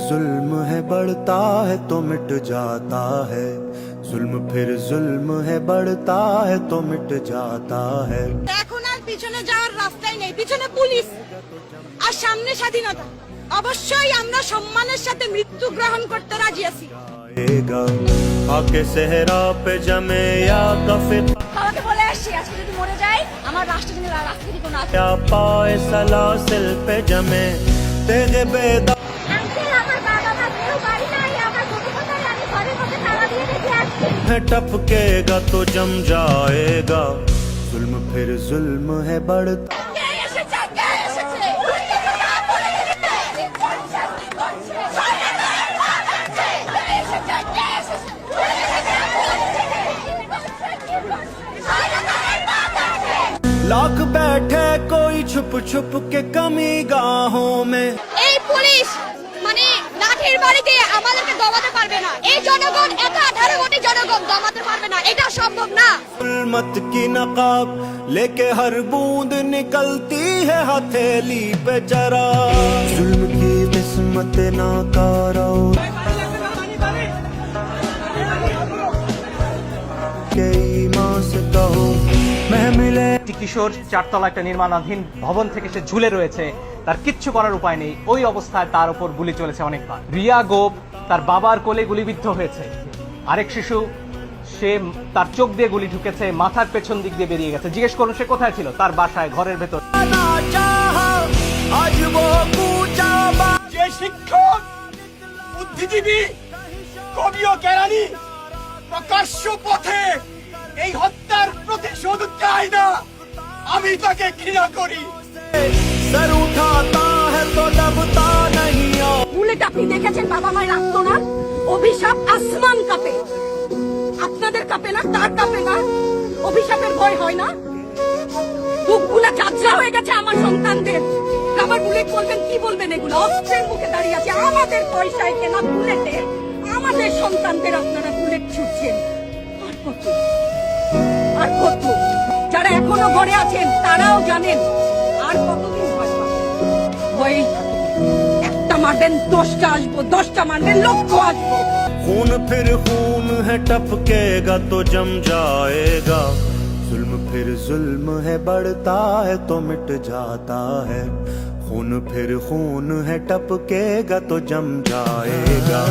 जुल्म है बढ़ता है तो मिट जाता है, जुल्म फिर जुल्म है बढ़ता है तो मिट जाता है। এখন আর পিছনে যাওয়ার রাস্তাই নেই, পিছনে পুলিশ আর সামনে স্বাধীনতা। অবশ্যই আমরা সম্মানের সাথে মৃত্যু গ্রহণ করতে রাজি আছি। आके सेहरा पे जमे या कफे বাবাকে বলে আসছি আজকে যদি মরে যাই আমার রাষ্ট্রজনের রাস্তা থেকে কোনো আছে या पाए सलासिल पे जमे तेरे बेदा আঙ্কেল আমার বাবা মা কেউ বাড়ি নাই, আমার ছোট ছোট আমি ঘরের মধ্যে তালা দিয়ে রেখে আসছি। है टपकेगा तो जम जाएगा, जुल्म फिर जुल्म है बढ़ता। কে এসেছে কে এসেছে উল্টে কথা বলে দিতে लाख बैठे कोई छुप छुप के कमी गाहों में। এই পুলিশ মানে লাঠির বাড়িতে আমাদেরকে দমাতে পারবে না। এই জনগণ 118 কোটি জনগণ দমাতে পারবে না, এটা সম্ভব না। जुल्मत की नकाब लेके हर बूंद निकलती है हथेली पे जरा, जुल्म की किस्मत नाकारा के ईमान से कहो मैं मिले। একটি কিশোর চারতলা একটা নির্মাণাধীন ভবন থেকে সে ঝুলে রয়েছে, তার কিচ্ছু করার উপায় নেই। ওই অবস্থায় তার উপর গুলি চলেছে অনেকবার। রিয়া গোপ তার বাবার কোলে গুলিবিদ্ধ হয়েছে। আরেক শিশু সে তার চোখ দিয়ে গুলি ঢুকেছে, মাথার পেছন দিক দিয়ে বেরিয়ে গেছে। জিজ্ঞেস করুন সে কোথায় ছিল? তার বাসায়, ঘরের ভেতর। যে শিক্ষক, বুদ্ধিজীবী, কবি ও জ্ঞানী প্রকাশ্য পথে এই হত্যার প্রতিশোধ চায় না, আমি তাকে ঘৃণা করি। सर उठाता है तो दबता नहीं। বুলেট আপনি দেখেছেন বাবা মায়ের আত্মনাদ, অভিশাপ আসমান কাঁপে। আপনাদের কাঁপে না? তার কাঁপে না? অভিশাপের ভয় হয় না? বুকগুলা ঝাঁঝরা হয়ে গেছে আমার সন্তানদের। আবার বুলেট বলবেন, কি বলবেন? এগুলো অস্ত্রের মুখে দাঁড়িয়ে আছে, আমাদের পয়সায় কেনা বুলেটে আমাদের সন্তানদের আপনারা বুলেট ছুটছেন। আর কত আর কত? যারা এখনো ঘরে আছেন তারাও জানেন আর কতদিন ভয় পাবেন। ভয়েই থাকবেন। একটা মারবেন 10টা আসবো, 10টা মারবেন লক্ষ আসবো। खून फिर खून है टपकेगा तो जम जाएगा, जुल्म फिर जुल्म है बढ़ता है तो मिट जाता है, खून फिर खून है टपकेगा तो जम जाएगा।